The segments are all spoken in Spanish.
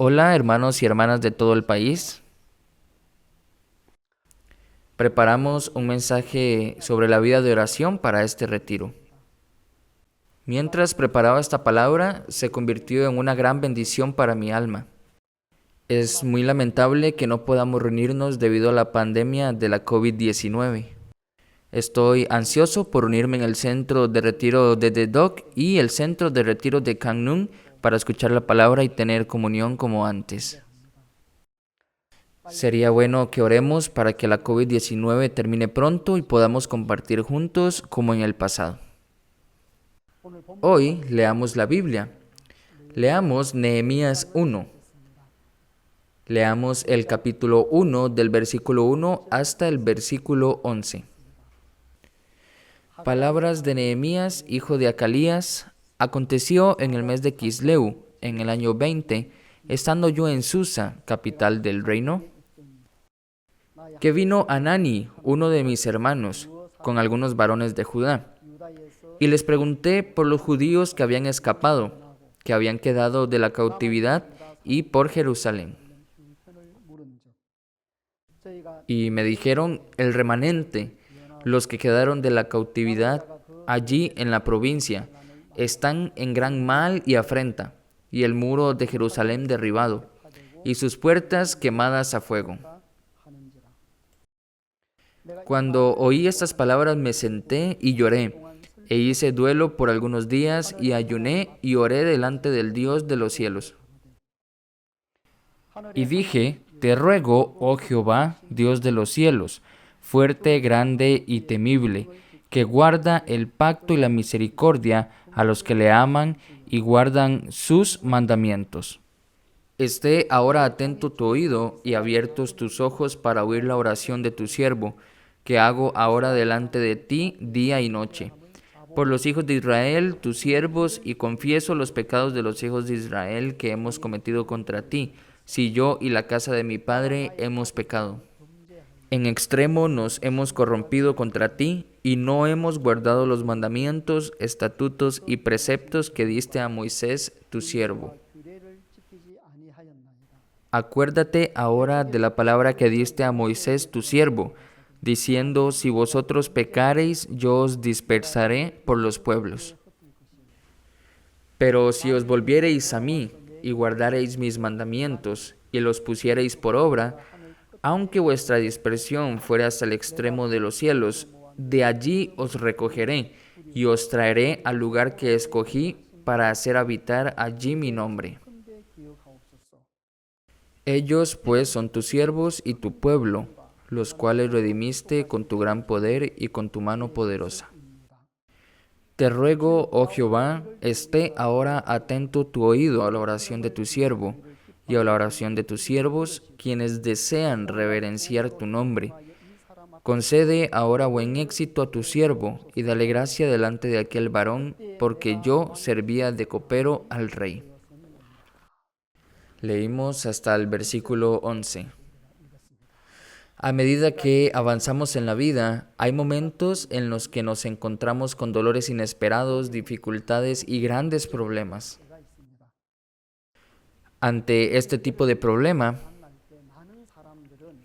Hola hermanos y hermanas de todo el país. Preparamos un mensaje sobre la vida de oración para este retiro. Mientras preparaba esta palabra, se convirtió en una gran bendición para mi alma. Es muy lamentable que no podamos reunirnos debido a la pandemia de la COVID-19. Estoy ansioso por unirme en el centro de retiro de The Dock y el centro de retiro de Kangnung para escuchar la palabra y tener comunión como antes. Sería bueno que oremos para que la COVID-19 termine pronto y podamos compartir juntos como en el pasado. Hoy leamos la Biblia. Leamos Nehemías 1. Leamos el capítulo 1 del versículo 1 hasta el versículo 11. Palabras de Nehemías, hijo de Acalías. Aconteció en el mes de Quisleu, en el año 20, estando yo en Susa, capital del reino, que vino Anani, uno de mis hermanos, con algunos varones de Judá. Y les pregunté por los judíos que habían escapado, que habían quedado de la cautividad, y por Jerusalén. Y me dijeron, el remanente, los que quedaron de la cautividad allí en la provincia, están en gran mal y afrenta, y el muro de Jerusalén derribado, y sus puertas quemadas a fuego. Cuando oí estas palabras me senté y lloré, e hice duelo por algunos días, y ayuné y oré delante del Dios de los cielos. Y dije, te ruego, oh Jehová, Dios de los cielos, fuerte, grande y temible, que guarda el pacto y la misericordia a los que le aman y guardan sus mandamientos. Esté ahora atento tu oído y abiertos tus ojos para oír la oración de tu siervo, que hago ahora delante de ti día y noche, por los hijos de Israel, tus siervos, y confieso los pecados de los hijos de Israel que hemos cometido contra ti, si yo y la casa de mi padre hemos pecado. En extremo nos hemos corrompido contra ti, y no hemos guardado los mandamientos, estatutos y preceptos que diste a Moisés, tu siervo. Acuérdate ahora de la palabra que diste a Moisés, tu siervo, diciendo, si vosotros pecareis, yo os dispersaré por los pueblos. Pero si os volviereis a mí, y guardareis mis mandamientos, y los pusiereis por obra, aunque vuestra dispersión fuera hasta el extremo de los cielos, de allí os recogeré, y os traeré al lugar que escogí para hacer habitar allí mi nombre. Ellos pues son tus siervos y tu pueblo, los cuales redimiste con tu gran poder y con tu mano poderosa. Te ruego, oh Jehová, esté ahora atento tu oído a la oración de tu siervo y a la oración de tus siervos, quienes desean reverenciar tu nombre. Concede ahora buen éxito a tu siervo y dale gracia delante de aquel varón, porque yo servía de copero al rey. Leímos hasta el versículo 11. A medida que avanzamos en la vida, hay momentos en los que nos encontramos con dolores inesperados, dificultades y grandes problemas. Ante este tipo de problema,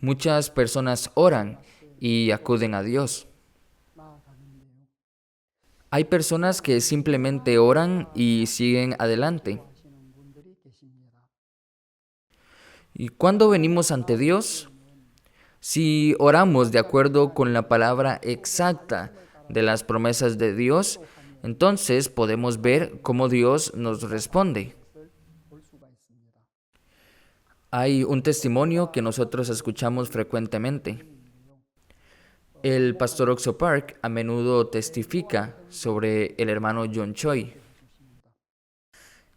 muchas personas oran y acuden a Dios. Hay personas que simplemente oran y siguen adelante. ¿Y cuándo venimos ante Dios? Si oramos de acuerdo con la palabra exacta de las promesas de Dios, entonces podemos ver cómo Dios nos responde. Hay un testimonio que nosotros escuchamos frecuentemente. El pastor Oxo Park a menudo testifica sobre el hermano John Choi.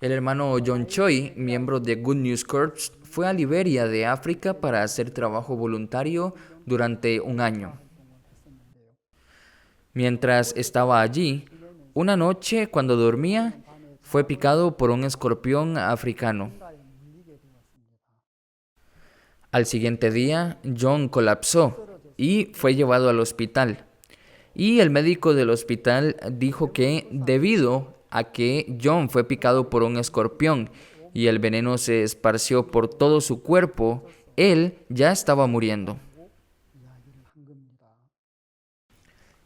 El hermano John Choi, miembro de Good News Corps, fue a Liberia de África para hacer trabajo voluntario durante un año. Mientras estaba allí, una noche cuando dormía, fue picado por un escorpión africano. Al siguiente día, John colapsó y fue llevado al hospital. Y el médico del hospital dijo que debido a que John fue picado por un escorpión y el veneno se esparció por todo su cuerpo, él ya estaba muriendo.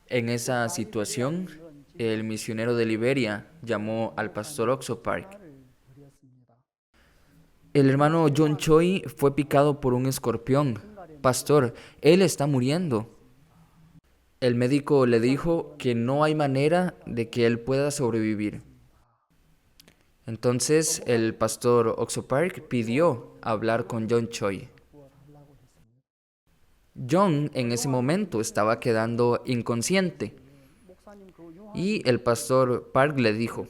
En esa situación, el misionero de Liberia llamó al pastor Oxo Park. El hermano John Choi fue picado por un escorpión. Pastor, él está muriendo. El médico le dijo que no hay manera de que él pueda sobrevivir. Entonces el pastor Oxo Park pidió hablar con John Choi. John en ese momento estaba quedando inconsciente y el pastor Park le dijo: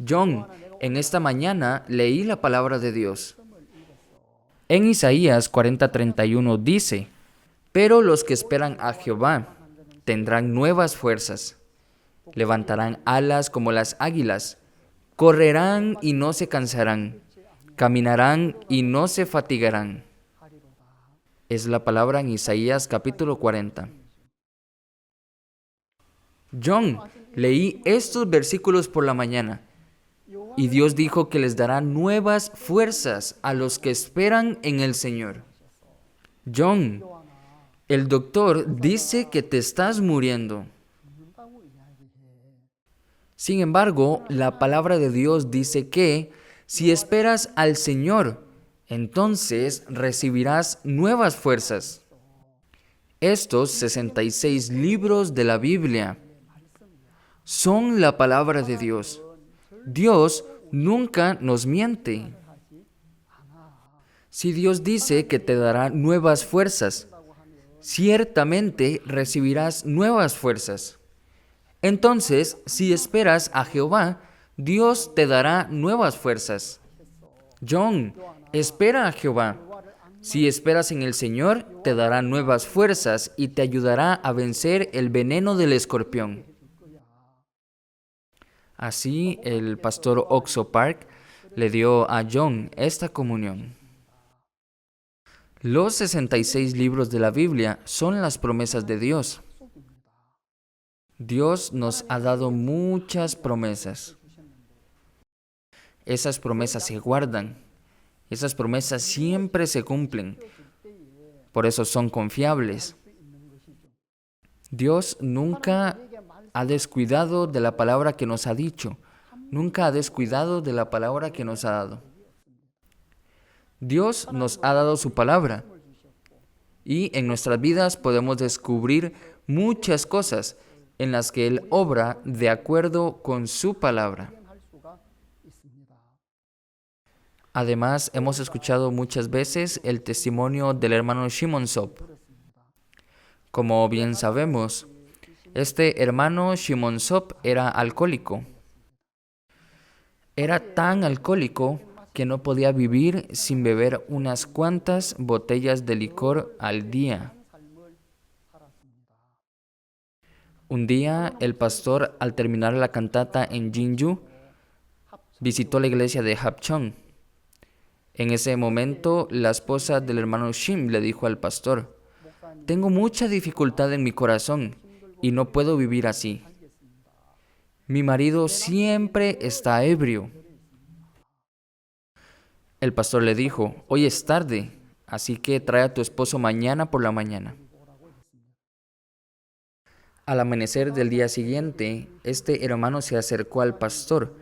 John, en esta mañana leí la palabra de Dios. En Isaías 40:31 dice: pero los que esperan a Jehová tendrán nuevas fuerzas, levantarán alas como las águilas, correrán y no se cansarán, caminarán y no se fatigarán. Es la palabra en Isaías capítulo 40. John, leí estos versículos por la mañana y Dios dijo que les dará nuevas fuerzas a los que esperan en el Señor. John, el doctor dice que te estás muriendo. Sin embargo, la palabra de Dios dice que si esperas al Señor, entonces recibirás nuevas fuerzas. Estos 66 libros de la Biblia son la palabra de Dios. Dios nunca nos miente. Si Dios dice que te dará nuevas fuerzas, ciertamente recibirás nuevas fuerzas. Entonces, si esperas a Jehová, Dios te dará nuevas fuerzas. John, espera a Jehová. Si esperas en el Señor, te dará nuevas fuerzas y te ayudará a vencer el veneno del escorpión. Así, el pastor Oxo Park le dio a John esta comunión. Los 66 libros de la Biblia son las promesas de Dios. Dios nos ha dado muchas promesas. Esas promesas se guardan. Esas promesas siempre se cumplen. Por eso son confiables. Dios nunca ha descuidado de la palabra que nos ha dicho. Nunca ha descuidado de la palabra que nos ha dado. Dios nos ha dado su palabra. Y en nuestras vidas podemos descubrir muchas cosas en las que Él obra de acuerdo con su palabra. Además, hemos escuchado muchas veces el testimonio del hermano Shimon Sop. Como bien sabemos, este hermano Shimon Sop era alcohólico. Era tan alcohólico que no podía vivir sin beber unas cuantas botellas de licor al día. Un día, el pastor, al terminar la cantata en Jinju, visitó la iglesia de Hapcheong. En ese momento, la esposa del hermano Shim le dijo al pastor: tengo mucha dificultad en mi corazón y no puedo vivir así. Mi marido siempre está ebrio. El pastor le dijo: hoy es tarde, así que trae a tu esposo mañana por la mañana. Al amanecer del día siguiente, este hermano se acercó al pastor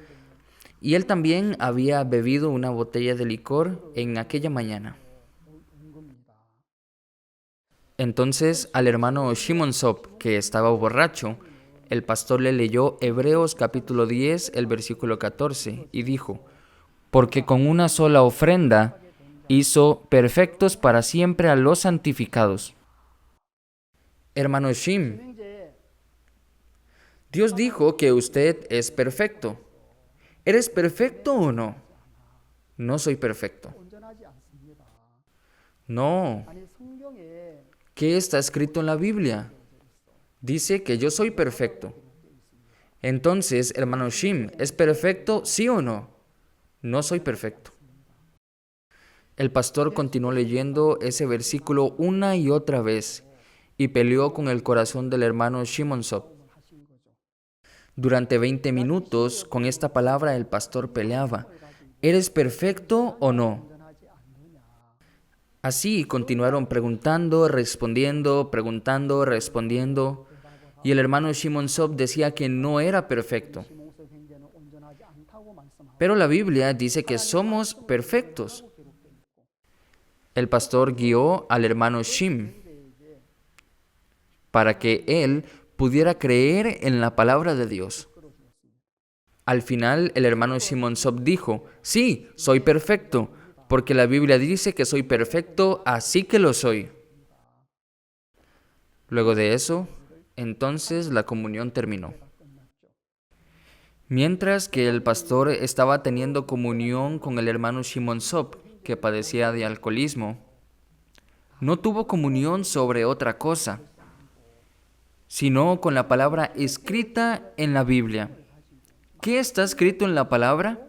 y él también había bebido una botella de licor en aquella mañana. Entonces al hermano Shimon Sop, que estaba borracho, el pastor le leyó Hebreos capítulo 10, el versículo 14, y dijo: porque con una sola ofrenda hizo perfectos para siempre a los santificados. Hermano Shim, Dios dijo que usted es perfecto. ¿Eres perfecto o no? No soy perfecto. No. ¿Qué está escrito en la Biblia? Dice que yo soy perfecto. Entonces, hermano Shim, ¿es perfecto, sí o no? No soy perfecto. El pastor continuó leyendo ese versículo una y otra vez y peleó con el corazón del hermano Shimon Sop. Durante 20 minutos con esta palabra el pastor peleaba. ¿Eres perfecto o no? Así continuaron preguntando, respondiendo, preguntando, respondiendo. Y el hermano Shimon Sob decía que no era perfecto. Pero la Biblia dice que somos perfectos. El pastor guió al hermano Shim para que él pudiera creer en la palabra de Dios. Al final, el hermano Shimon Sob dijo, sí, soy perfecto, porque la Biblia dice que soy perfecto, así que lo soy. Luego de eso, entonces la comunión terminó. Mientras que el pastor estaba teniendo comunión con el hermano Shimon Sob, que padecía de alcoholismo, no tuvo comunión sobre otra cosa, sino con la palabra escrita en la Biblia. ¿Qué está escrito en la palabra?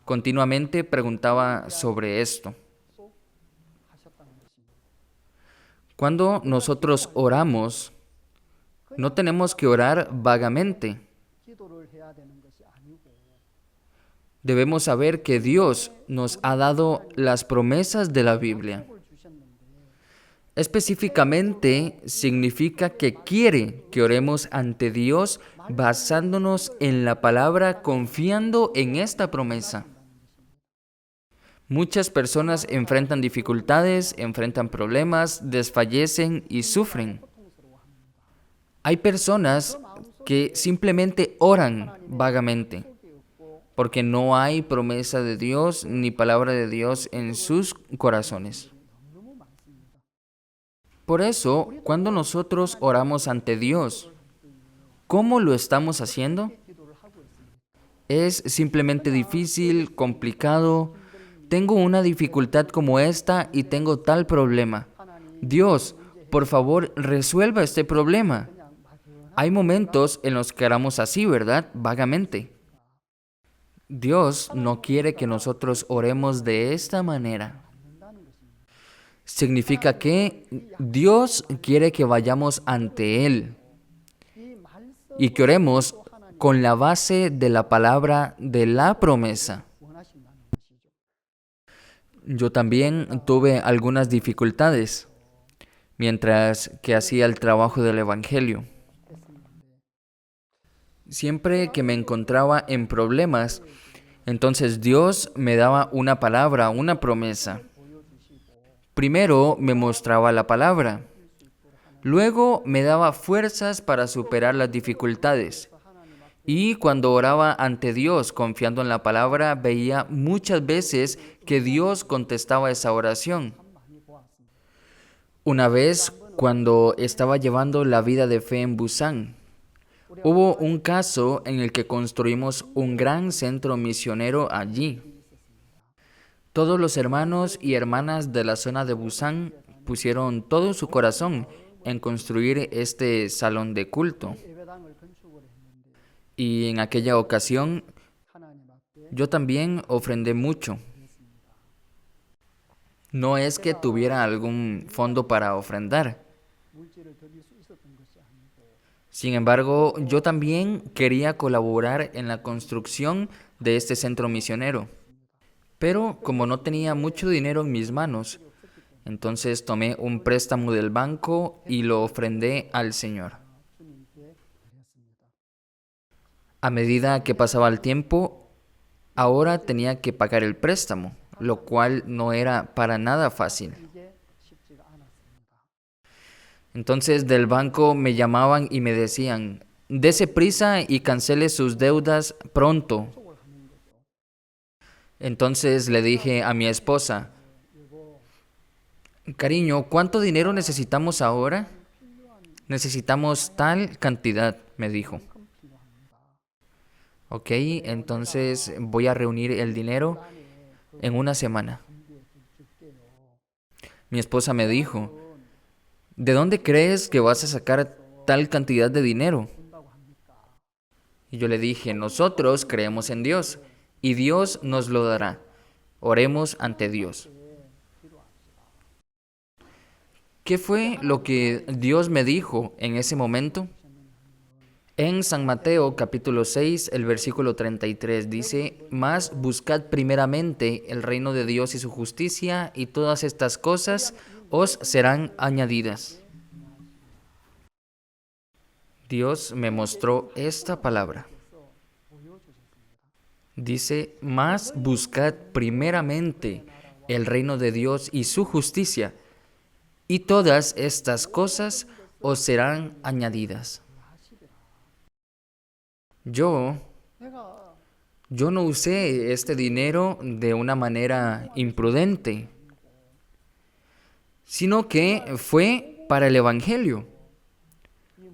Continuamente preguntaba sobre esto. Cuando nosotros oramos, no tenemos que orar vagamente. Debemos saber que Dios nos ha dado las promesas de la Biblia. Específicamente significa que quiere que oremos ante Dios basándonos en la palabra, confiando en esta promesa. Muchas personas enfrentan dificultades, enfrentan problemas, desfallecen y sufren. Hay personas que simplemente oran vagamente, porque no hay promesa de Dios ni palabra de Dios en sus corazones. Por eso, cuando nosotros oramos ante Dios, ¿cómo lo estamos haciendo? Es simplemente difícil, complicado. Tengo una dificultad como esta y tengo tal problema. Dios, por favor, resuelva este problema. Hay momentos en los que oramos así, ¿verdad? Vagamente. Dios no quiere que nosotros oremos de esta manera. Significa que Dios quiere que vayamos ante Él y que oremos con la base de la palabra de la promesa. Yo también tuve algunas dificultades mientras que hacía el trabajo del Evangelio. Siempre que me encontraba en problemas, entonces Dios me daba una palabra, una promesa. Primero me mostraba la palabra. Luego me daba fuerzas para superar las dificultades. Y cuando oraba ante Dios confiando en la palabra, veía muchas veces que Dios contestaba esa oración. Una vez, cuando estaba llevando la vida de fe en Busan, hubo un caso en el que construimos un gran centro misionero allí. Todos los hermanos y hermanas de la zona de Busan pusieron todo su corazón en construir este salón de culto. Y en aquella ocasión yo también ofrendé mucho. No es que tuviera algún fondo para ofrendar. Sin embargo, yo también quería colaborar en la construcción de este centro misionero. Pero como no tenía mucho dinero en mis manos, entonces tomé un préstamo del banco y lo ofrendé al Señor. A medida que pasaba el tiempo, ahora tenía que pagar el préstamo, lo cual no era para nada fácil. Entonces del banco me llamaban y me decían, dese prisa y cancele sus deudas pronto. Entonces le dije a mi esposa, cariño, ¿cuánto dinero necesitamos ahora? Necesitamos tal cantidad, me dijo. Ok, entonces voy a reunir el dinero en una semana. Mi esposa me dijo, ¿de dónde crees que vas a sacar tal cantidad de dinero? Y yo le dije, nosotros creemos en Dios y Dios nos lo dará. Oremos ante Dios. ¿Qué fue lo que Dios me dijo en ese momento? En San Mateo capítulo 6, el versículo 33 dice, «Mas buscad primeramente el reino de Dios y su justicia, y todas estas cosas os serán añadidas». Dios me mostró esta palabra. Dice, «Mas buscad primeramente el reino de Dios y su justicia, y todas estas cosas os serán añadidas». Yo no usé este dinero de una manera imprudente, sino que fue para el Evangelio.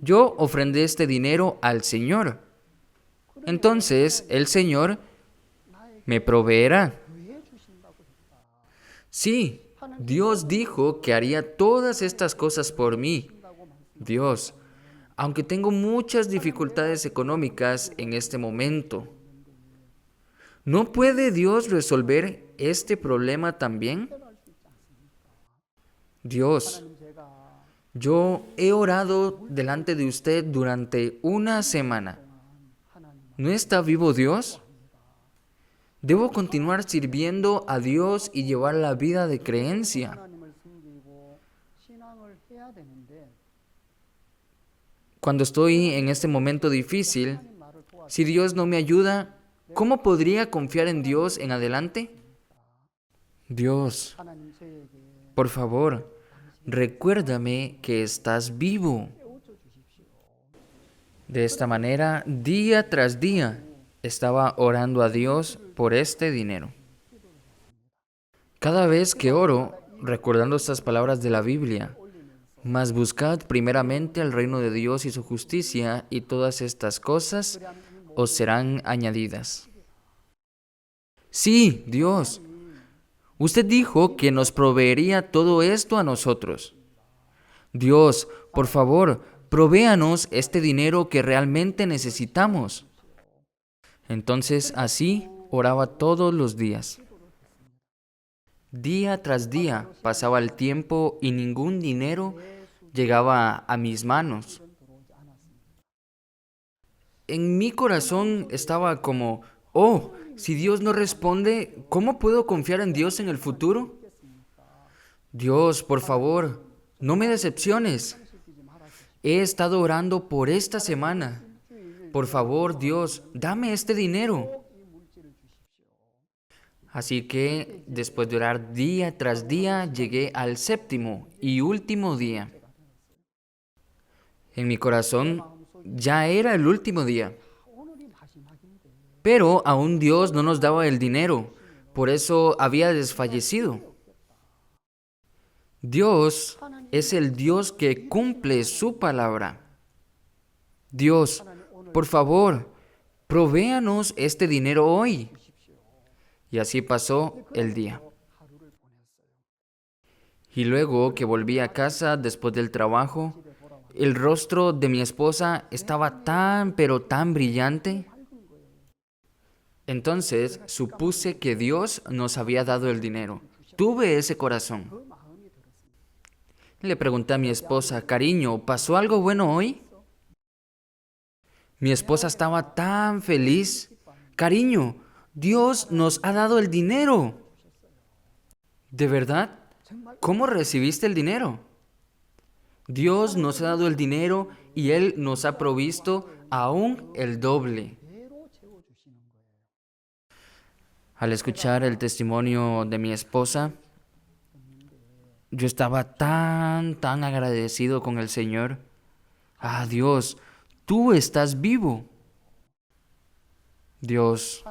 Yo ofrendé este dinero al Señor. Entonces el Señor me proveerá. Sí, Dios dijo que haría todas estas cosas por mí. Dios, aunque tengo muchas dificultades económicas en este momento, ¿no puede Dios resolver este problema también? Dios, yo he orado delante de usted durante una semana. ¿No está vivo Dios? Debo continuar sirviendo a Dios y llevar la vida de creencia. Cuando estoy en este momento difícil, si Dios no me ayuda, ¿cómo podría confiar en Dios en adelante? Dios, por favor, recuérdame que estás vivo. De esta manera, día tras día, estaba orando a Dios por este dinero. Cada vez que oro, recordando estas palabras de la Biblia, «Mas buscad primeramente el reino de Dios y su justicia, y todas estas cosas os serán añadidas». Sí, Dios, usted dijo que nos proveería todo esto a nosotros. Dios, por favor, provéanos este dinero que realmente necesitamos. Entonces así oraba todos los días. Día tras día pasaba el tiempo y ningún dinero llegaba a mis manos. En mi corazón estaba como, «Oh, si Dios no responde, ¿cómo puedo confiar en Dios en el futuro? Dios, por favor, no me decepciones. He estado orando por esta semana. Por favor, Dios, dame este dinero». Así que, después de orar día tras día, llegué al séptimo y último día. En mi corazón ya era el último día. Pero aún Dios no nos daba el dinero, por eso había desfallecido. Dios es el Dios que cumple su palabra. Dios, por favor, provéanos este dinero hoy. Y así pasó el día. Y luego que volví a casa después del trabajo, el rostro de mi esposa estaba tan, pero tan brillante. Entonces supuse que Dios nos había dado el dinero. Tuve ese corazón. Le pregunté a mi esposa, «Cariño, ¿pasó algo bueno hoy?» Mi esposa estaba tan feliz. «Cariño, Dios nos ha dado el dinero». «¿De verdad? ¿Cómo recibiste el dinero?» «Dios nos ha dado el dinero y Él nos ha provisto aún el doble». Al escuchar el testimonio de mi esposa, yo estaba tan agradecido con el Señor. «Ah, Dios, tú estás vivo». Dios,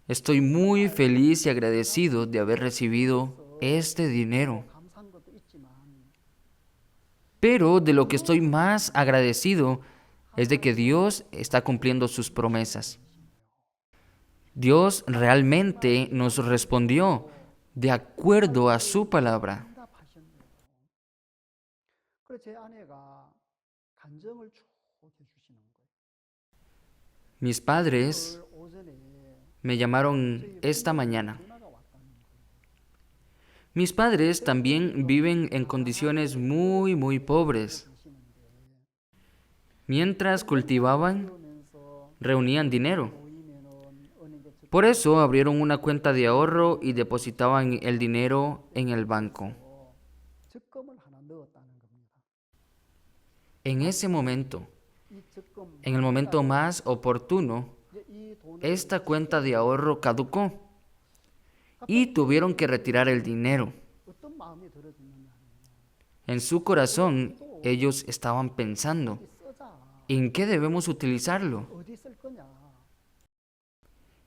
estoy muy feliz y agradecido de haber recibido este dinero. Pero de lo que estoy más agradecido es de que Dios está cumpliendo sus promesas. Dios realmente nos respondió de acuerdo a su palabra. Mis padres me llamaron esta mañana. Mis padres también viven en condiciones muy pobres. Mientras cultivaban, reunían dinero. Por eso abrieron una cuenta de ahorro y depositaban el dinero en el banco. En ese momento, en el momento más oportuno, esta cuenta de ahorro caducó y tuvieron que retirar el dinero. En su corazón, ellos estaban pensando, ¿en qué debemos utilizarlo?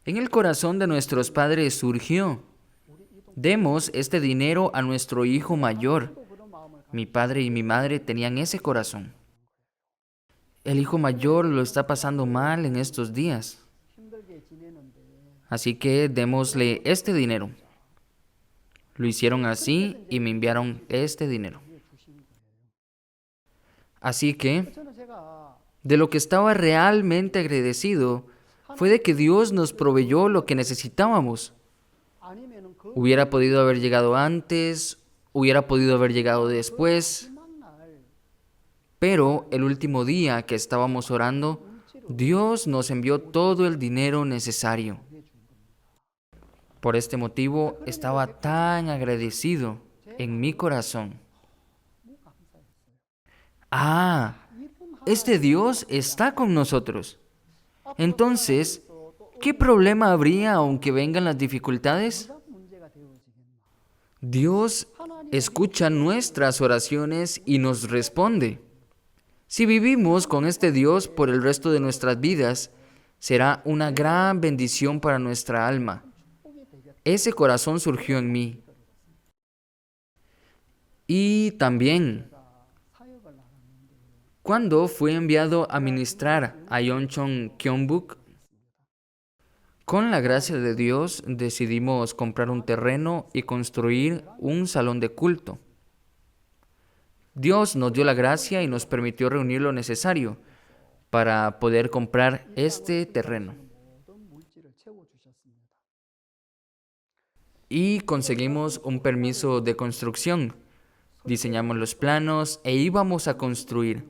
En el corazón de nuestros padres surgió, demos este dinero a nuestro hijo mayor. Mi padre y mi madre tenían ese corazón. El hijo mayor lo está pasando mal en estos días. Así que démosle este dinero. Lo hicieron así y me enviaron este dinero. Así que, de lo que estaba realmente agradecido, fue de que Dios nos proveyó lo que necesitábamos. Hubiera podido haber llegado antes, hubiera podido haber llegado después, pero el último día que estábamos orando, Dios nos envió todo el dinero necesario. Por este motivo estaba tan agradecido en mi corazón. Ah, este Dios está con nosotros. Entonces, ¿qué problema habría aunque vengan las dificultades? Dios escucha nuestras oraciones y nos responde. Si vivimos con este Dios por el resto de nuestras vidas, será una gran bendición para nuestra alma. Ese corazón surgió en mí. Y también, cuando fui enviado a ministrar a Yeoncheon Gyeongbuk, con la gracia de Dios decidimos comprar un terreno y construir un salón de culto. Dios nos dio la gracia y nos permitió reunir lo necesario para poder comprar este terreno. Y conseguimos un permiso de construcción. Diseñamos los planos e íbamos a construir.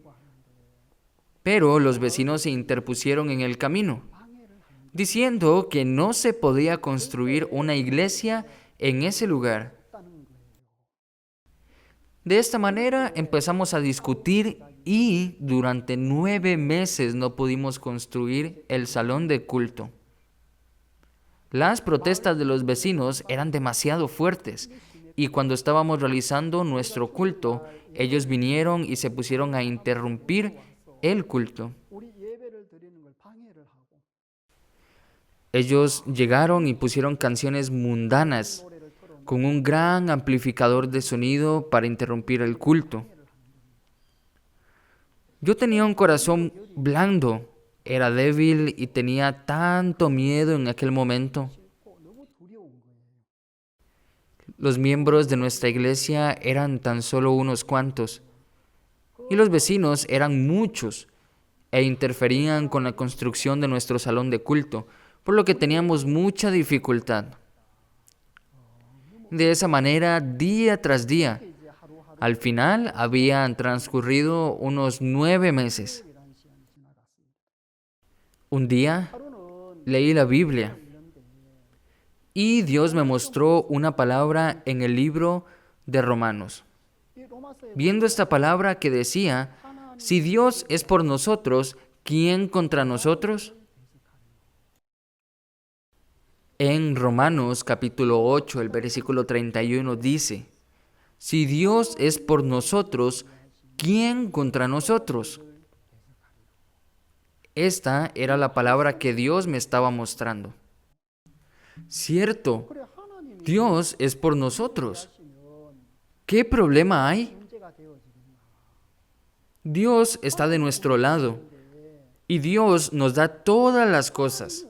Pero los vecinos se interpusieron en el camino, diciendo que no se podía construir una iglesia en ese lugar. De esta manera empezamos a discutir y durante 9 meses no pudimos construir el salón de culto. Las protestas de los vecinos eran demasiado fuertes y cuando estábamos realizando nuestro culto, ellos vinieron y se pusieron a interrumpir el culto. Ellos llegaron y pusieron canciones mundanas con un gran amplificador de sonido para interrumpir el culto. Yo tenía un corazón blando, era débil y tenía tanto miedo en aquel momento. Los miembros de nuestra iglesia eran tan solo unos cuantos y los vecinos eran muchos e interferían con la construcción de nuestro salón de culto, por lo que teníamos mucha dificultad. De esa manera, día tras día, al final habían transcurrido unos 9 meses. Un día leí la Biblia y Dios me mostró una palabra en el libro de Romanos. Viendo esta palabra que decía, si Dios es por nosotros, ¿quién contra nosotros? En Romanos capítulo 8, el versículo 31 dice, si Dios es por nosotros, ¿quién contra nosotros? Esta era la palabra que Dios me estaba mostrando. Cierto, Dios es por nosotros. ¿Qué problema hay? Dios está de nuestro lado y Dios nos da todas las cosas.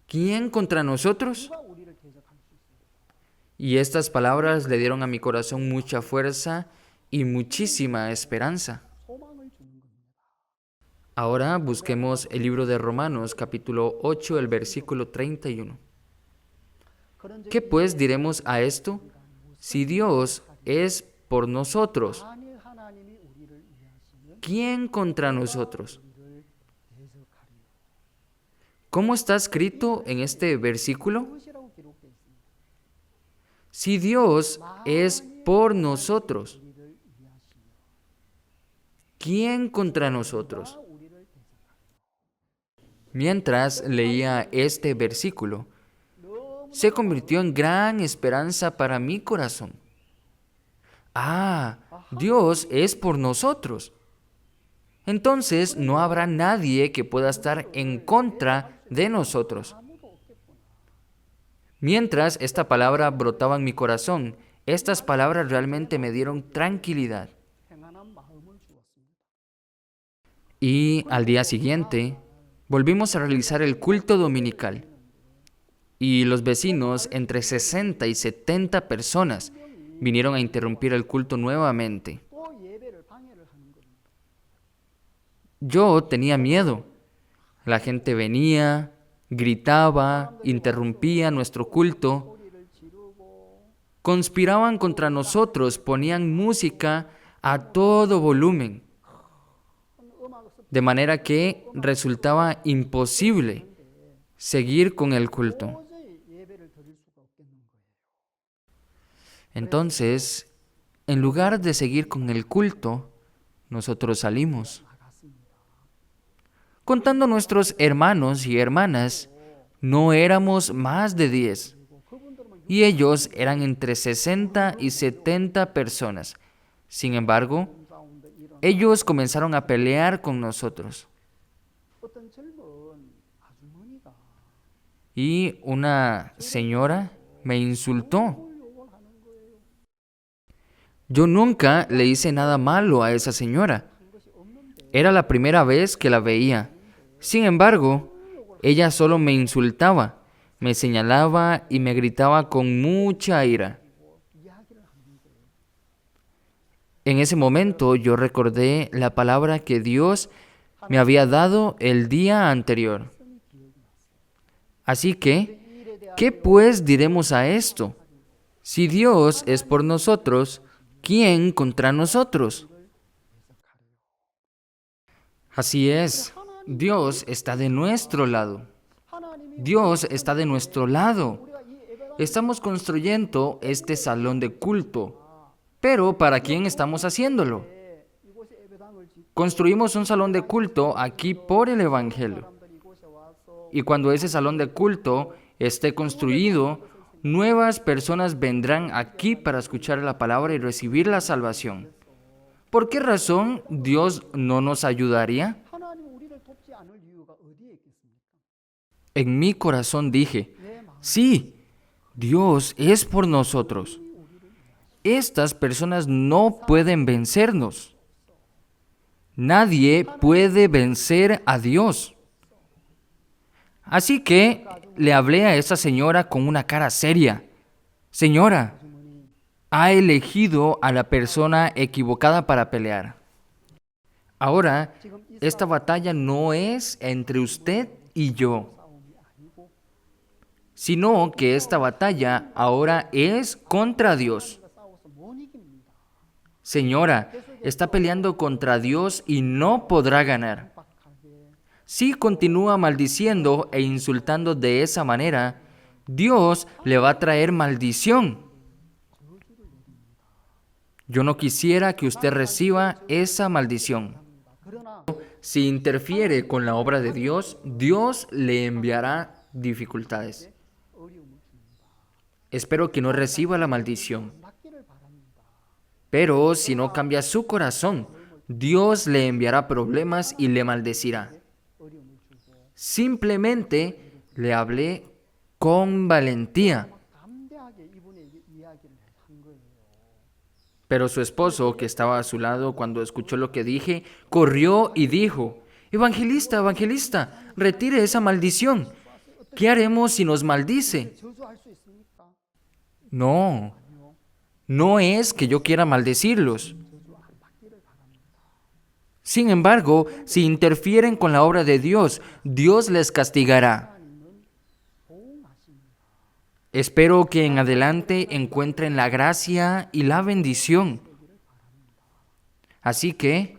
¿Quién contra nosotros? Y estas palabras le dieron a mi corazón mucha fuerza y muchísima esperanza. Ahora busquemos el libro de Romanos, capítulo 8, el versículo 31. ¿Qué pues diremos a esto? Si Dios es por nosotros, ¿quién contra nosotros? ¿Cómo está escrito en este versículo? Si Dios es por nosotros, ¿quién contra nosotros? Mientras leía este versículo, se convirtió en gran esperanza para mi corazón. Ah, Dios es por nosotros. Entonces no habrá nadie que pueda estar en contra de nosotros. Mientras esta palabra brotaba en mi corazón, estas palabras realmente me dieron tranquilidad. Y al día siguiente, volvimos a realizar el culto dominical. Y los vecinos, entre 60 y 70 personas, vinieron a interrumpir el culto nuevamente. Yo tenía miedo. La gente venía, gritaba, interrumpía nuestro culto. Conspiraban contra nosotros, ponían música a todo volumen. De manera que resultaba imposible seguir con el culto. Entonces, en lugar de seguir con el culto, nosotros salimos. Contando nuestros hermanos y hermanas, no éramos más de 10. Y ellos eran entre 60 y 70 personas. Sin embargo, ellos comenzaron a pelear con nosotros. Y una señora me insultó. Yo nunca le hice nada malo a esa señora. Era la primera vez que la veía. Sin embargo, ella solo me insultaba, me señalaba y me gritaba con mucha ira. En ese momento yo recordé la palabra que Dios me había dado el día anterior. Así que, ¿qué pues diremos a esto? Si Dios es por nosotros, ¿quién contra nosotros? Así es, Dios está de nuestro lado. Dios está de nuestro lado. Estamos construyendo este salón de culto. Pero ¿para quién estamos haciéndolo? Construimos un salón de culto aquí por el Evangelio. Y cuando ese salón de culto esté construido, nuevas personas vendrán aquí para escuchar la palabra y recibir la salvación. ¿Por qué razón Dios no nos ayudaría? En mi corazón dije, sí, Dios es por nosotros. Estas personas no pueden vencernos. Nadie puede vencer a Dios. Así que le hablé a esa señora con una cara seria. Señora, ha elegido a la persona equivocada para pelear. Ahora, esta batalla no es entre usted y yo, sino que esta batalla ahora es contra Dios. Señora, está peleando contra Dios y no podrá ganar. Si continúa maldiciendo e insultando de esa manera, Dios le va a traer maldición. Yo no quisiera que usted reciba esa maldición. Si interfiere con la obra de Dios, Dios le enviará dificultades. Espero que no reciba la maldición. Pero si no cambia su corazón, Dios le enviará problemas y le maldecirá. Simplemente le hablé con valentía. Pero su esposo, que estaba a su lado cuando escuchó lo que dije, corrió y dijo, Evangelista, evangelista, retire esa maldición. ¿Qué haremos si nos maldice? No, no es que yo quiera maldecirlos. Sin embargo, si interfieren con la obra de Dios, Dios les castigará. Espero que en adelante encuentren la gracia y la bendición. Así que,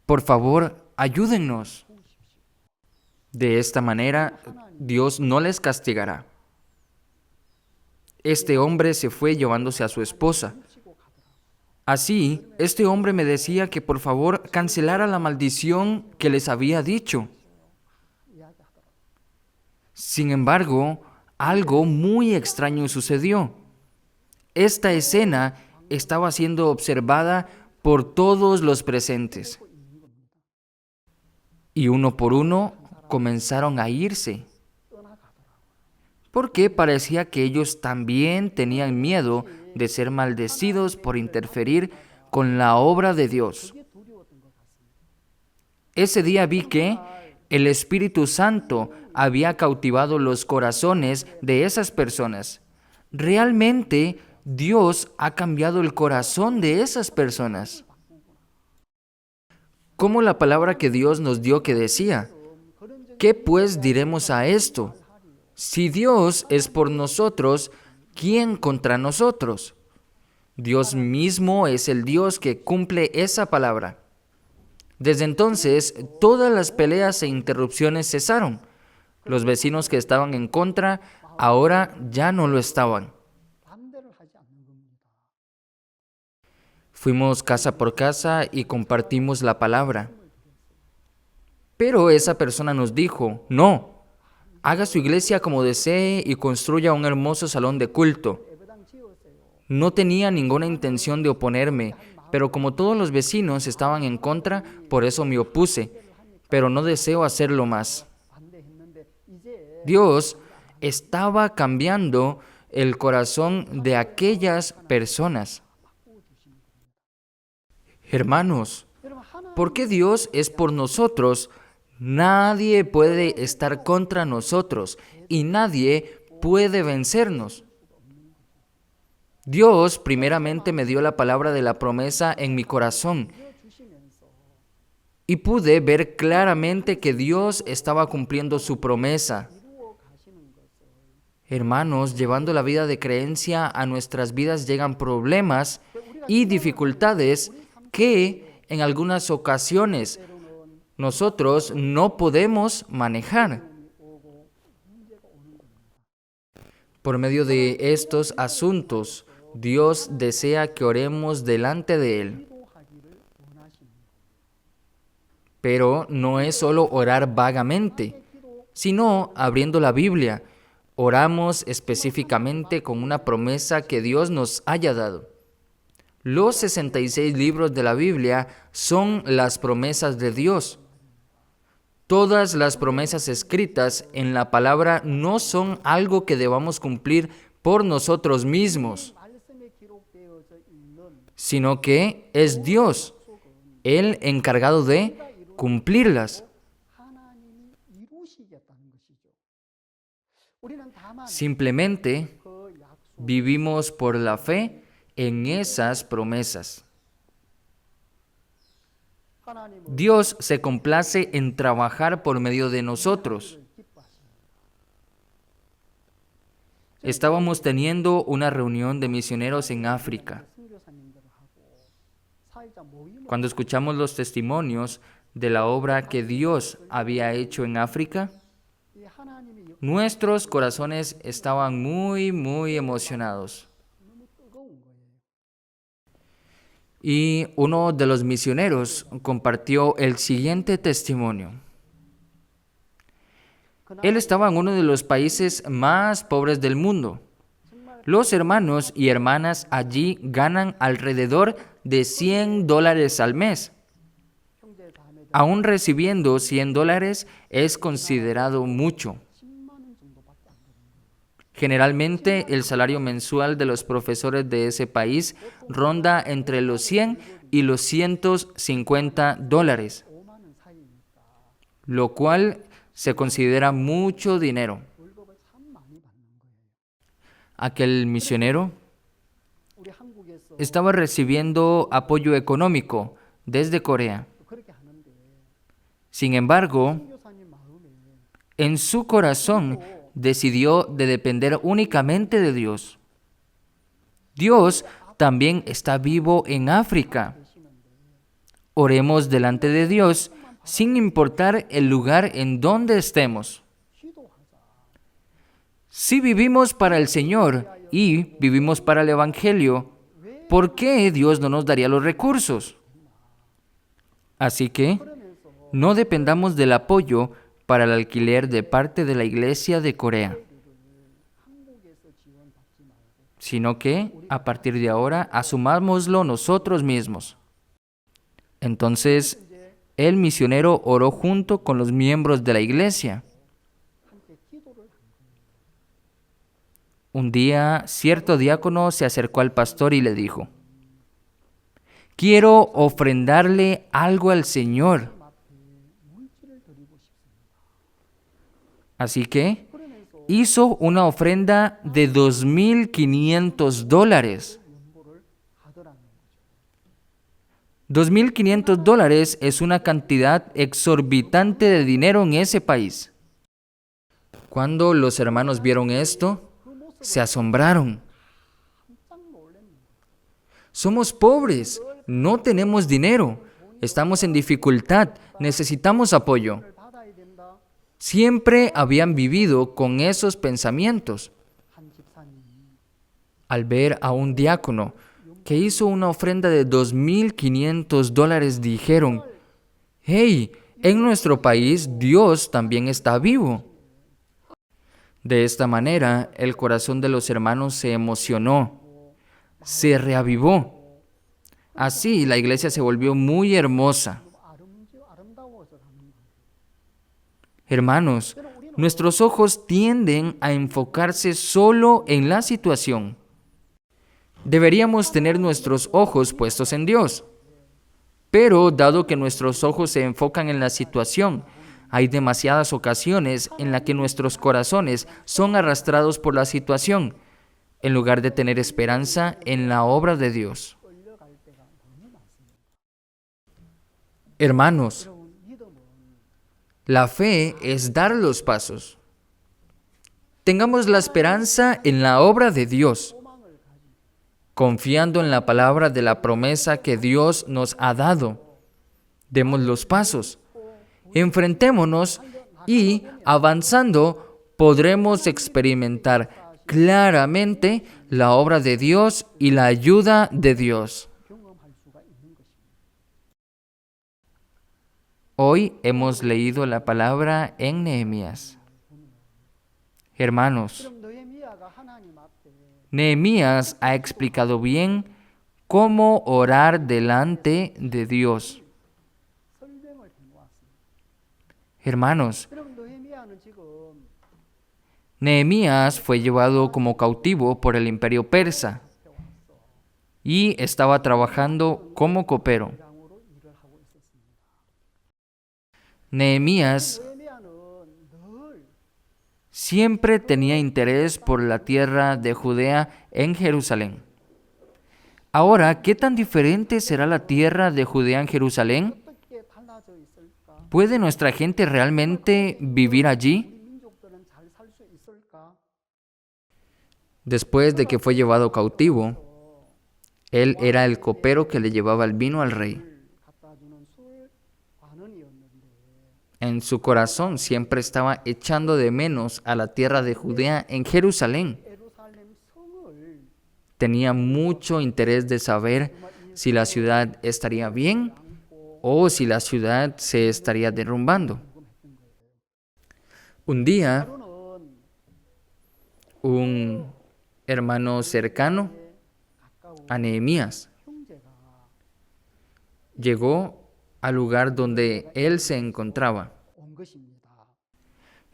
Por favor, ayúdennos. De esta manera, Dios no les castigará. Este hombre se fue llevándose a su esposa. Así, este hombre me decía que por favor cancelara la maldición que les había dicho. Sin embargo, algo muy extraño sucedió. Esta escena estaba siendo observada por todos los presentes. Y uno por uno comenzaron a irse, porque parecía que ellos también tenían miedo de ser maldecidos por interferir con la obra de Dios. Ese día vi que el Espíritu Santo había cautivado los corazones de esas personas. Realmente, Dios ha cambiado el corazón de esas personas. Como la palabra que Dios nos dio que decía: ¿qué pues diremos a esto? Si Dios es por nosotros, ¿quién contra nosotros? Dios mismo es el Dios que cumple esa palabra. Desde entonces, todas las peleas e interrupciones cesaron. Los vecinos que estaban en contra, ahora ya no lo estaban. Fuimos casa por casa y compartimos la palabra. Pero esa persona nos dijo: no, haga su iglesia como desee y construya un hermoso salón de culto. No tenía ninguna intención de oponerme, pero como todos los vecinos estaban en contra, por eso me opuse, pero no deseo hacerlo más. Dios estaba cambiando el corazón de aquellas personas. Hermanos, porque Dios es por nosotros, nadie puede estar contra nosotros y nadie puede vencernos. Dios primeramente me dio la palabra de la promesa en mi corazón y pude ver claramente que Dios estaba cumpliendo su promesa. Hermanos, llevando la vida de creencia a nuestras vidas llegan problemas y dificultades que en algunas ocasiones nosotros no podemos manejar. Por medio de estos asuntos, Dios desea que oremos delante de Él. Pero no es solo orar vagamente, sino abriendo la Biblia. Oramos específicamente con una promesa que Dios nos haya dado. Los 66 libros de la Biblia son las promesas de Dios. Todas las promesas escritas en la palabra no son algo que debamos cumplir por nosotros mismos, sino que es Dios, el encargado de cumplirlas. Simplemente vivimos por la fe en esas promesas. Dios se complace en trabajar por medio de nosotros. Estábamos teniendo una reunión de misioneros en África. Cuando escuchamos los testimonios de la obra que Dios había hecho en África, nuestros corazones estaban muy emocionados. Y uno de los misioneros compartió el siguiente testimonio. Él estaba en uno de los países más pobres del mundo. Los hermanos y hermanas allí ganan alrededor de $100 al mes. Aún recibiendo $100 es considerado mucho. Generalmente, el salario mensual de los profesores de ese país ronda entre los 100 y los $150, lo cual se considera mucho dinero. Aquel misionero estaba recibiendo apoyo económico desde Corea. Sin embargo, en su corazón decidió de depender únicamente de Dios. Dios también está vivo en África. Oremos delante de Dios sin importar el lugar en donde estemos. Si vivimos para el Señor y vivimos para el Evangelio, ¿por qué Dios no nos daría los recursos? Así que no dependamos del apoyo para el alquiler de parte de la Iglesia de Corea, sino que, a partir de ahora, asumámoslo nosotros mismos. Entonces, el misionero oró junto con los miembros de la iglesia. Un día, cierto diácono se acercó al pastor y le dijo: quiero ofrendarle algo al Señor. Así que hizo una ofrenda de $2,500. $2,500 es una cantidad exorbitante de dinero en ese país. Cuando los hermanos vieron esto, se asombraron. Somos pobres, no tenemos dinero, estamos en dificultad, necesitamos apoyo. Siempre habían vivido con esos pensamientos. Al ver a un diácono que hizo una ofrenda de $2,500, dijeron: ¡hey! En nuestro país Dios también está vivo. De esta manera, el corazón de los hermanos se emocionó, se reavivó. Así, la iglesia se volvió muy hermosa. Hermanos, nuestros ojos tienden a enfocarse solo en la situación. Deberíamos tener nuestros ojos puestos en Dios. Pero, dado que nuestros ojos se enfocan en la situación, hay demasiadas ocasiones en las que nuestros corazones son arrastrados por la situación, en lugar de tener esperanza en la obra de Dios. Hermanos, la fe es dar los pasos. Tengamos la esperanza en la obra de Dios, confiando en la palabra de la promesa que Dios nos ha dado. Demos los pasos, enfrentémonos y, avanzando, podremos experimentar claramente la obra de Dios y la ayuda de Dios. Hoy hemos leído la palabra en Nehemías. Hermanos, Nehemías ha explicado bien cómo orar delante de Dios. Hermanos, Nehemías fue llevado como cautivo por el imperio persa y estaba trabajando como copero. Nehemías siempre tenía interés por la tierra de Judea en Jerusalén. Ahora, ¿qué tan diferente será la tierra de Judea en Jerusalén? ¿Puede nuestra gente realmente vivir allí? Después de que fue llevado cautivo, él era el copero que le llevaba el vino al rey. En su corazón siempre estaba echando de menos a la tierra de Judea en Jerusalén. Tenía mucho interés de saber si la ciudad estaría bien o si la ciudad se estaría derrumbando. Un día, un hermano cercano a Nehemías llegó al lugar donde él se encontraba.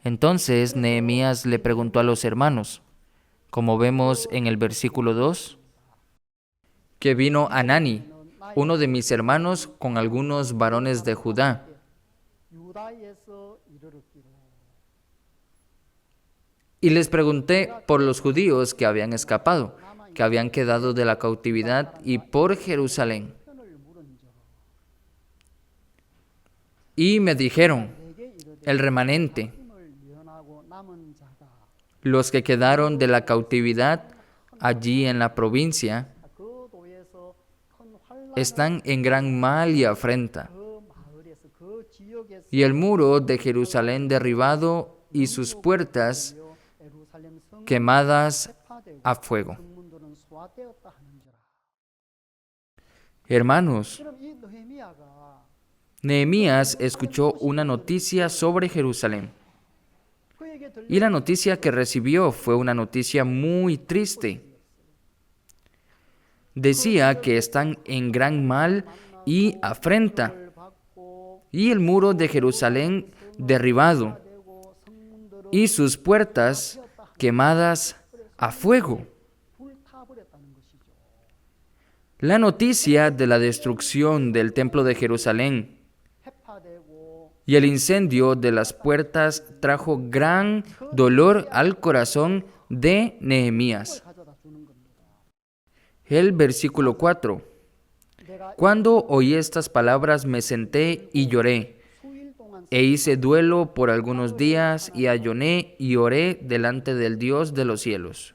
Entonces Nehemías le preguntó a los hermanos, como vemos en el versículo 2, que vino Hanani, uno de mis hermanos, con algunos varones de Judá. Y les pregunté por los judíos que habían escapado, que habían quedado de la cautividad, y por Jerusalén. Y me dijeron, el remanente, los que quedaron de la cautividad allí en la provincia, están en gran mal y afrenta, y el muro de Jerusalén derribado y sus puertas quemadas a fuego. Hermanos, Nehemías escuchó una noticia sobre Jerusalén. Y la noticia que recibió fue una noticia muy triste. Decía que están en gran mal y afrenta, y el muro de Jerusalén derribado, y sus puertas quemadas a fuego. La noticia de la destrucción del templo de Jerusalén y el incendio de las puertas trajo gran dolor al corazón de Nehemías. El versículo 4. Cuando oí estas palabras me senté y lloré, e hice duelo por algunos días y ayuné y oré delante del Dios de los cielos.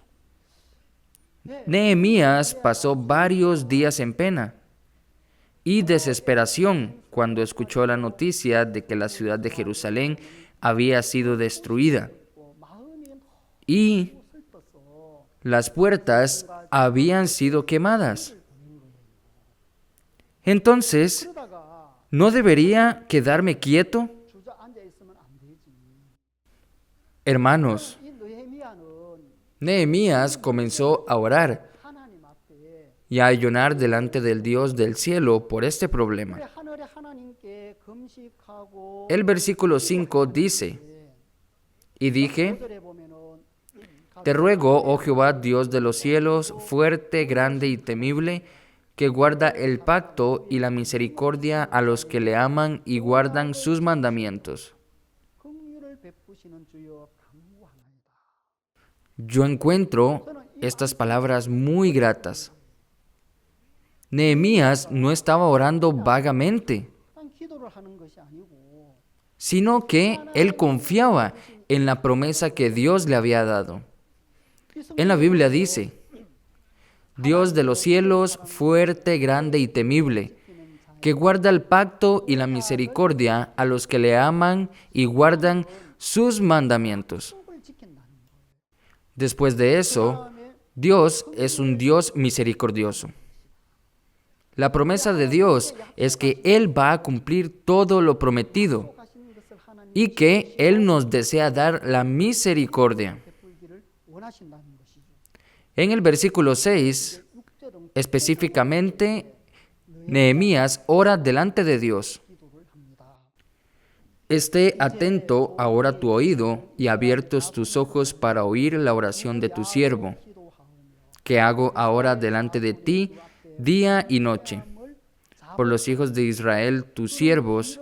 Nehemías pasó varios días en pena y desesperación cuando escuchó la noticia de que la ciudad de Jerusalén había sido destruida y las puertas habían sido quemadas. Entonces, ¿no debería quedarme quieto? Hermanos, Nehemías comenzó a orar y a ayunar delante del Dios del cielo por este problema. El versículo 5 dice, y dije, te ruego, oh Jehová, Dios de los cielos, fuerte, grande y temible, que guarda el pacto y la misericordia a los que le aman y guardan sus mandamientos. Yo encuentro estas palabras muy gratas. Nehemías no estaba orando vagamente, sino que él confiaba en la promesa que Dios le había dado. En la Biblia dice, Dios de los cielos, fuerte, grande y temible, que guarda el pacto y la misericordia a los que le aman y guardan sus mandamientos. Después de eso, Dios es un Dios misericordioso. La promesa de Dios es que Él va a cumplir todo lo prometido y que Él nos desea dar la misericordia. En el versículo 6, específicamente, Nehemías ora delante de Dios. Esté atento ahora tu oído y abiertos tus ojos para oír la oración de tu siervo, que hago ahora delante de ti día y noche, por los hijos de Israel, tus siervos,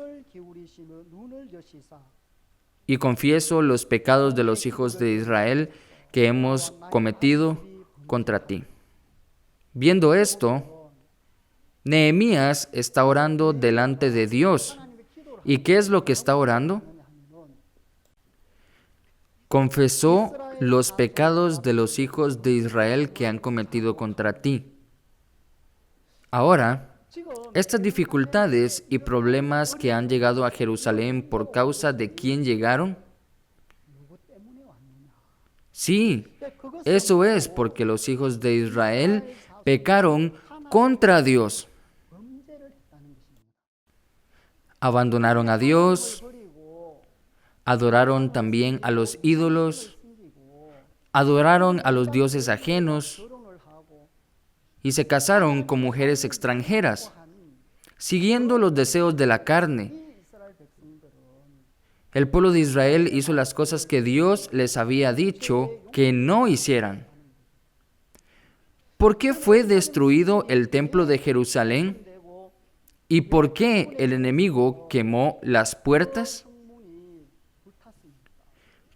y confieso los pecados de los hijos de Israel que hemos cometido contra ti. Viendo esto, Nehemías está orando delante de Dios. ¿Y qué es lo que está orando? Confesó los pecados de los hijos de Israel que han cometido contra ti. Ahora, estas dificultades y problemas que han llegado a Jerusalén por causa de quién llegaron. Sí, eso es porque los hijos de Israel pecaron contra Dios. Abandonaron a Dios, adoraron también a los ídolos, adoraron a los dioses ajenos y se casaron con mujeres extranjeras, siguiendo los deseos de la carne. El pueblo de Israel hizo las cosas que Dios les había dicho que no hicieran. ¿Por qué fue destruido el templo de Jerusalén? ¿Y por qué el enemigo quemó las puertas?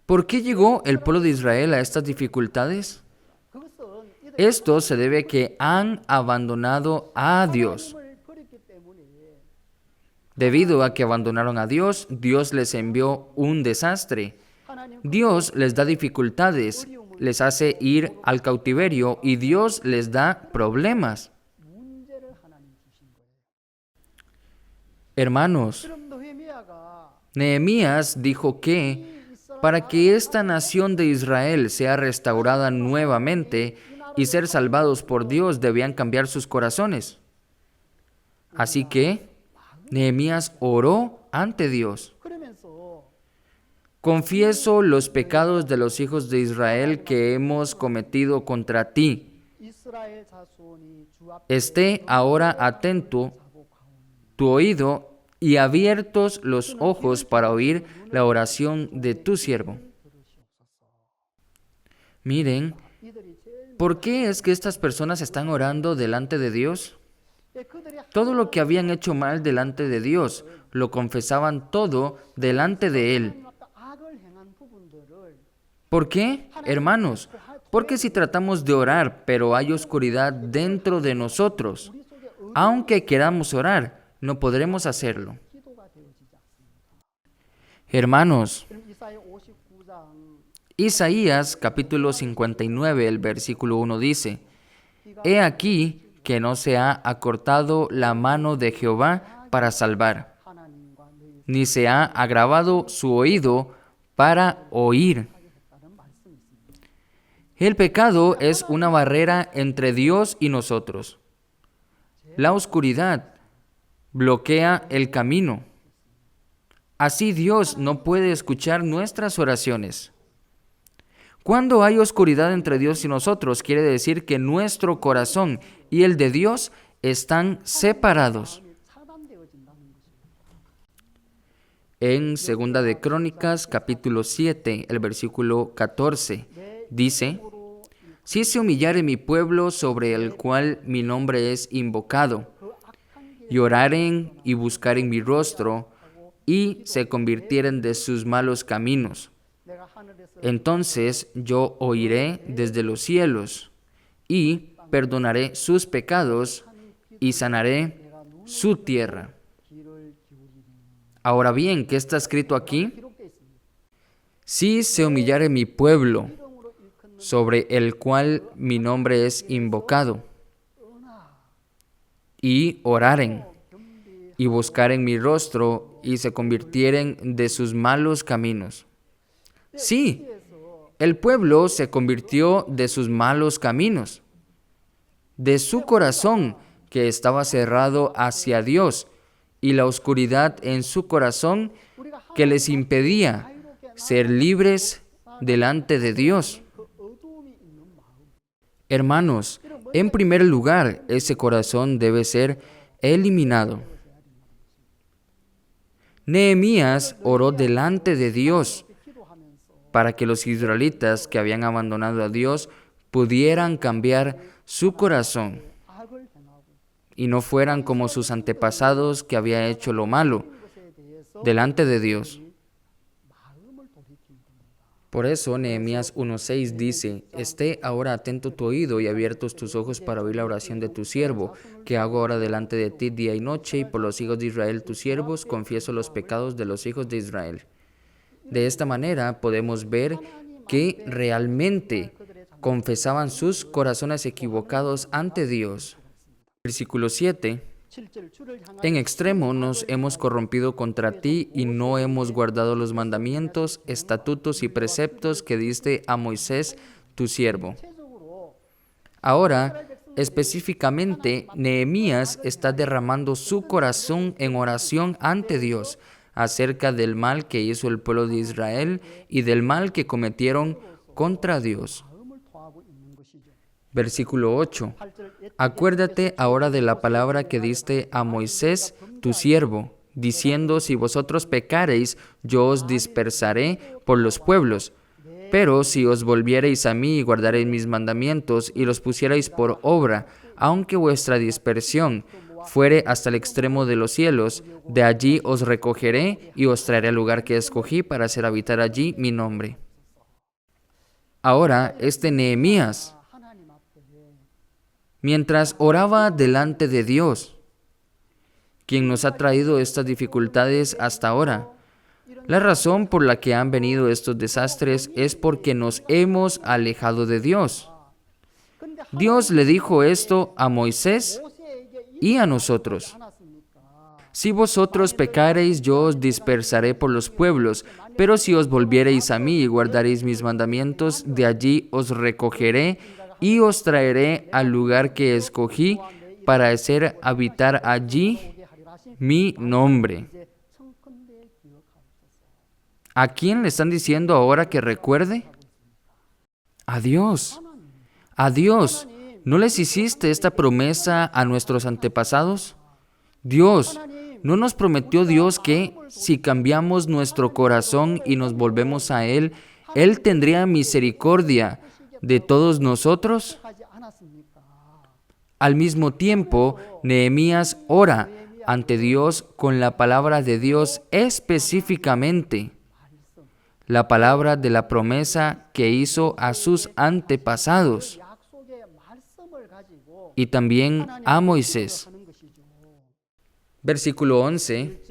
¿Por qué llegó el pueblo de Israel a estas dificultades? Esto se debe a que han abandonado a Dios. Debido a que abandonaron a Dios, Dios les envió un desastre. Dios les da dificultades, les hace ir al cautiverio y Dios les da problemas. Hermanos, Nehemías dijo que para que esta nación de Israel sea restaurada nuevamente y ser salvados por Dios, debían cambiar sus corazones. Así que Nehemías oró ante Dios. Confieso los pecados de los hijos de Israel que hemos cometido contra ti. Esté ahora atento tu oído y abiertos los ojos para oír la oración de tu siervo. Miren, ¿por qué es que estas personas están orando delante de Dios? Todo lo que habían hecho mal delante de Dios, lo confesaban todo delante de Él. ¿Por qué, hermanos? Porque si tratamos de orar, pero hay oscuridad dentro de nosotros, aunque queramos orar, no podremos hacerlo. Hermanos, Isaías capítulo 59, el versículo 1 dice: He aquí que no se ha acortado la mano de Jehová para salvar, ni se ha agravado su oído para oír. El pecado es una barrera entre Dios y nosotros. La oscuridad bloquea el camino. Así Dios no puede escuchar nuestras oraciones. Cuando hay oscuridad entre Dios y nosotros, quiere decir que nuestro corazón y el de Dios están separados. En 2 de Crónicas, capítulo 7, el versículo 14, dice: Si se humillare mi pueblo sobre el cual mi nombre es invocado, y oraren y buscaren mi rostro, y se convirtieren de sus malos caminos, entonces yo oiré desde los cielos, y perdonaré sus pecados, y sanaré su tierra. Ahora bien, ¿qué está escrito aquí? Si se humillare mi pueblo, sobre el cual mi nombre es invocado, y oraren, y buscaren mi rostro, y se convirtieren de sus malos caminos. Sí, el pueblo se convirtió de sus malos caminos, de su corazón que estaba cerrado hacia Dios, y la oscuridad en su corazón que les impedía ser libres delante de Dios. Hermanos, en primer lugar, ese corazón debe ser eliminado. Nehemías oró delante de Dios para que los israelitas que habían abandonado a Dios pudieran cambiar su corazón y no fueran como sus antepasados que habían hecho lo malo delante de Dios. Por eso Nehemías 1:6 dice: Esté ahora atento tu oído y abiertos tus ojos para oír la oración de tu siervo, que hago ahora delante de ti día y noche, y por los hijos de Israel tus siervos, confieso los pecados de los hijos de Israel. De esta manera podemos ver que realmente confesaban sus corazones equivocados ante Dios. Versículo 7. En extremo nos hemos corrompido contra ti y no hemos guardado los mandamientos, estatutos y preceptos que diste a Moisés, tu siervo. Ahora, específicamente, Nehemías está derramando su corazón en oración ante Dios acerca del mal que hizo el pueblo de Israel y del mal que cometieron contra Dios. Versículo 8. Acuérdate ahora de la palabra que diste a Moisés, tu siervo, diciendo: si vosotros pecareis, yo os dispersaré por los pueblos. Pero si os volviereis a mí y guardareis mis mandamientos y los pusierais por obra, aunque vuestra dispersión fuere hasta el extremo de los cielos, de allí os recogeré y os traeré al lugar que escogí para hacer habitar allí mi nombre. Ahora, Nehemías, mientras oraba delante de Dios, quien nos ha traído estas dificultades hasta ahora, la razón por la que han venido estos desastres es porque nos hemos alejado de Dios. Dios le dijo esto a Moisés y a nosotros. Si vosotros pecareis, yo os dispersaré por los pueblos, pero si os volviereis a mí y guardaréis mis mandamientos, de allí os recogeré y os traeré al lugar que escogí para hacer habitar allí mi nombre. ¿A quién le están diciendo ahora que recuerde? A Dios. A Dios. ¿No les hiciste esta promesa a nuestros antepasados? Dios, ¿no nos prometió Dios que si cambiamos nuestro corazón y nos volvemos a Él, Él tendría misericordia de todos nosotros? Al mismo tiempo, Nehemías ora ante Dios con la palabra de Dios específicamente, la palabra de la promesa que hizo a sus antepasados y también a Moisés. Versículo 11.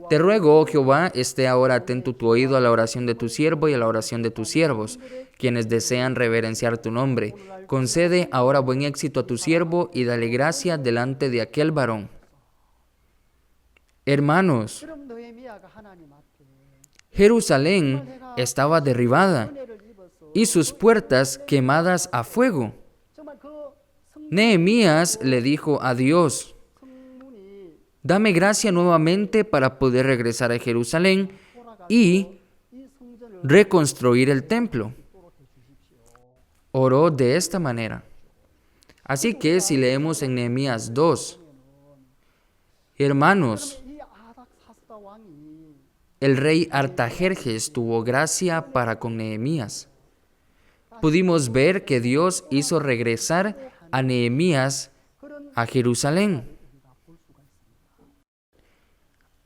Te ruego, oh Jehová, esté ahora atento tu oído a la oración de tu siervo y a la oración de tus siervos, quienes desean reverenciar tu nombre. Concede ahora buen éxito a tu siervo y dale gracia delante de aquel varón. Hermanos, Jerusalén estaba derribada y sus puertas quemadas a fuego. Nehemías le dijo a Dios: dame gracia nuevamente para poder regresar a Jerusalén y reconstruir el templo. Oró de esta manera. Así que si leemos en Nehemías 2, hermanos, el rey Artajerjes tuvo gracia para con Nehemías. Pudimos ver que Dios hizo regresar a Nehemías a Jerusalén.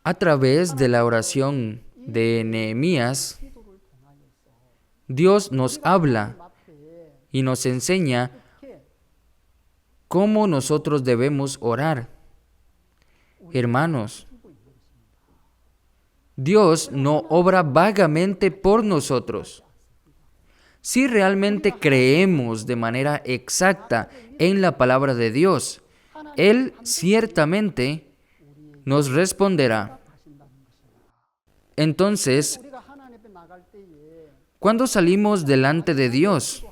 A través de la oración de Nehemías, Dios nos habla y nos enseña cómo nosotros debemos orar. Hermanos, Dios no obra vagamente por nosotros. Si realmente creemos de manera exacta en la palabra de Dios, Él ciertamente nos responderá. Entonces, cuando salimos delante de Dios,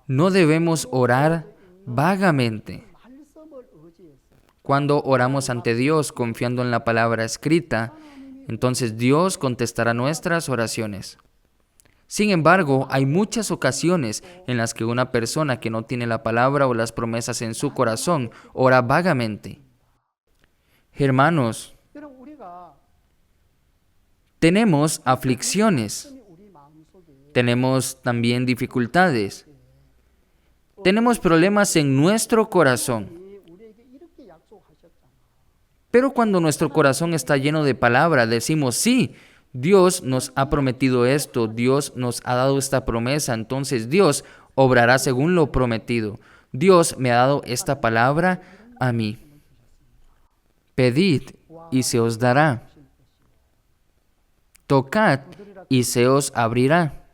no debemos orar vagamente. Cuando oramos ante Dios confiando en la palabra escrita, entonces Dios contestará nuestras oraciones. Sin embargo, hay muchas ocasiones en las que una persona que no tiene la palabra o las promesas en su corazón ora vagamente. Hermanos, tenemos aflicciones, tenemos también dificultades, tenemos problemas en nuestro corazón. Pero cuando nuestro corazón está lleno de palabra, decimos: sí, Dios nos ha prometido esto, Dios nos ha dado esta promesa, entonces Dios obrará según lo prometido. Dios me ha dado esta palabra a mí. Pedid y se os dará. Tocad y se os abrirá.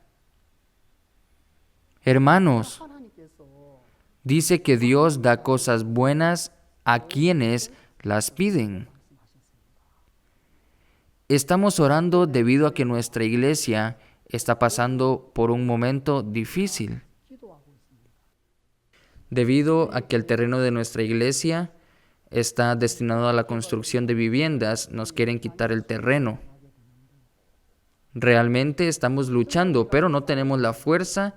Hermanos, dice que Dios da cosas buenas a quienes las piden. Estamos orando debido a que nuestra iglesia está pasando por un momento difícil. Debido a que el terreno de nuestra iglesia está destinado a la construcción de viviendas, nos quieren quitar el terreno. Realmente estamos luchando, pero no tenemos la fuerza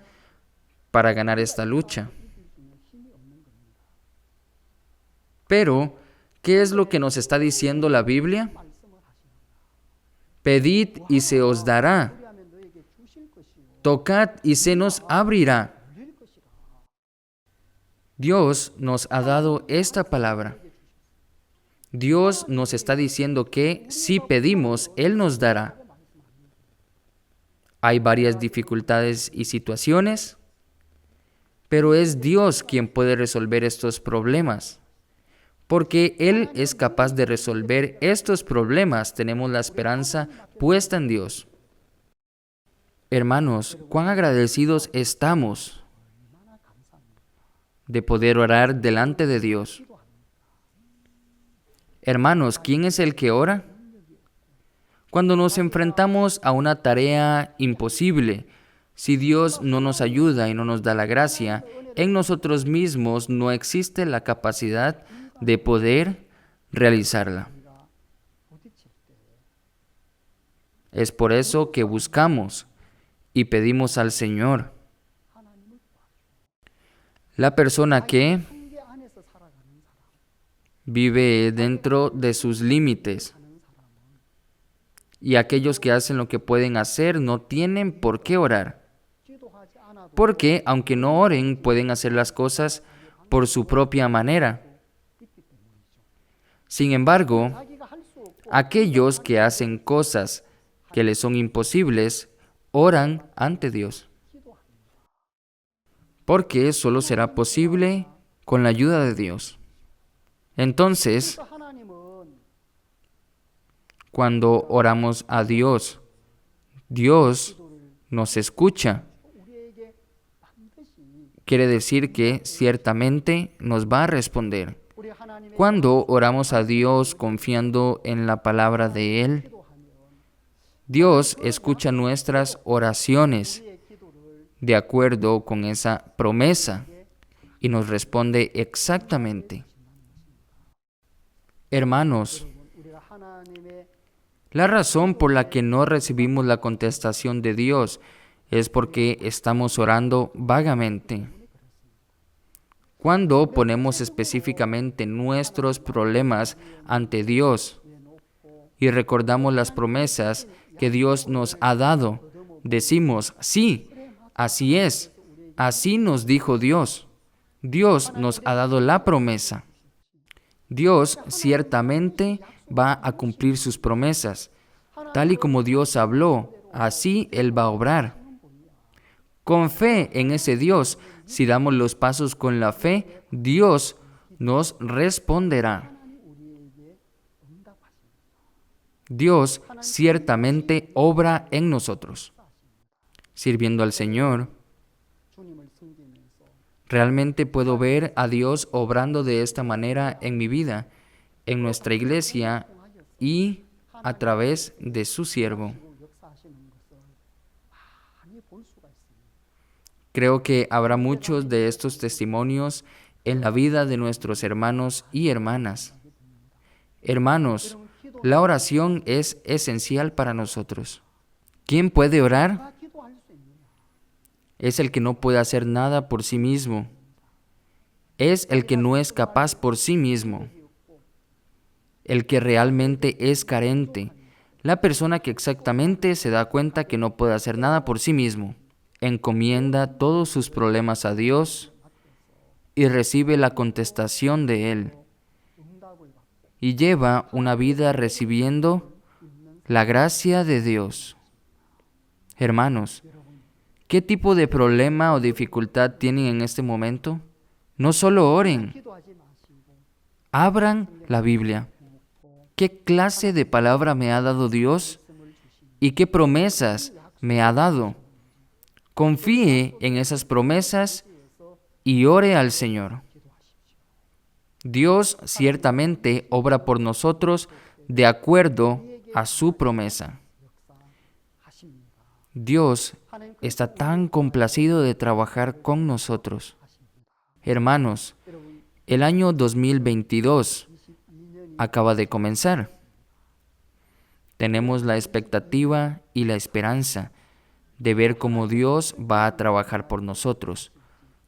para ganar esta lucha. Pero, ¿qué es lo que nos está diciendo la Biblia? Pedid y se os dará. Tocad y se nos abrirá. Dios nos ha dado esta palabra. Dios nos está diciendo que si pedimos, Él nos dará. Hay varias dificultades y situaciones, pero es Dios quien puede resolver estos problemas. Porque Él es capaz de resolver estos problemas, tenemos la esperanza puesta en Dios. Hermanos, cuán agradecidos estamos de poder orar delante de Dios. Hermanos, ¿quién es el que ora? Cuando nos enfrentamos a una tarea imposible, si Dios no nos ayuda y no nos da la gracia, en nosotros mismos no existe la capacidad de poder realizarla. Es por eso que buscamos y pedimos al Señor. La persona que vive dentro de sus límites y aquellos que hacen lo que pueden hacer no tienen por qué orar. Porque aunque no oren, pueden hacer las cosas por su propia manera. Sin embargo, aquellos que hacen cosas que les son imposibles, oran ante Dios. Porque solo será posible con la ayuda de Dios. Entonces, cuando oramos a Dios, Dios nos escucha. Quiere decir que ciertamente nos va a responder. Cuando oramos a Dios confiando en la palabra de Él, Dios escucha nuestras oraciones de acuerdo con esa promesa y nos responde exactamente. Hermanos, la razón por la que no recibimos la contestación de Dios es porque estamos orando vagamente. Cuando ponemos específicamente nuestros problemas ante Dios y recordamos las promesas que Dios nos ha dado, decimos, sí, así es, así nos dijo Dios. Dios nos ha dado la promesa. Dios ciertamente va a cumplir sus promesas. Tal y como Dios habló, así Él va a obrar. Con fe en ese Dios, si damos los pasos con la fe, Dios nos responderá. Dios ciertamente obra en nosotros. Sirviendo al Señor, realmente puedo ver a Dios obrando de esta manera en mi vida, en nuestra iglesia y a través de su siervo. Creo que habrá muchos de estos testimonios en la vida de nuestros hermanos y hermanas. Hermanos, la oración es esencial para nosotros. ¿Quién puede orar? Es el que no puede hacer nada por sí mismo. Es el que no es capaz por sí mismo. El que realmente es carente. La persona que exactamente se da cuenta que no puede hacer nada por sí mismo. Encomienda todos sus problemas a Dios y recibe la contestación de Él. Y lleva una vida recibiendo la gracia de Dios. Hermanos, ¿qué tipo de problema o dificultad tienen en este momento? No solo oren, abran la Biblia. ¿Qué clase de palabra me ha dado Dios? ¿Y qué promesas me ha dado? Confíe en esas promesas y ore al Señor. Dios ciertamente obra por nosotros de acuerdo a su promesa. Dios está tan complacido de trabajar con nosotros. Hermanos, el año 2022 acaba de comenzar. Tenemos la expectativa y la esperanza de ver cómo Dios va a trabajar por nosotros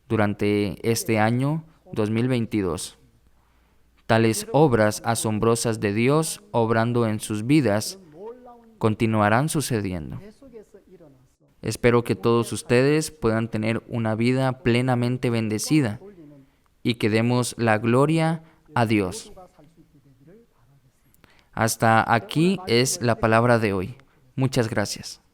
durante este año 2022. Tales obras asombrosas de Dios obrando en sus vidas continuarán sucediendo. Espero que todos ustedes puedan tener una vida plenamente bendecida y que demos la gloria a Dios. Hasta aquí es la palabra de hoy. Muchas gracias.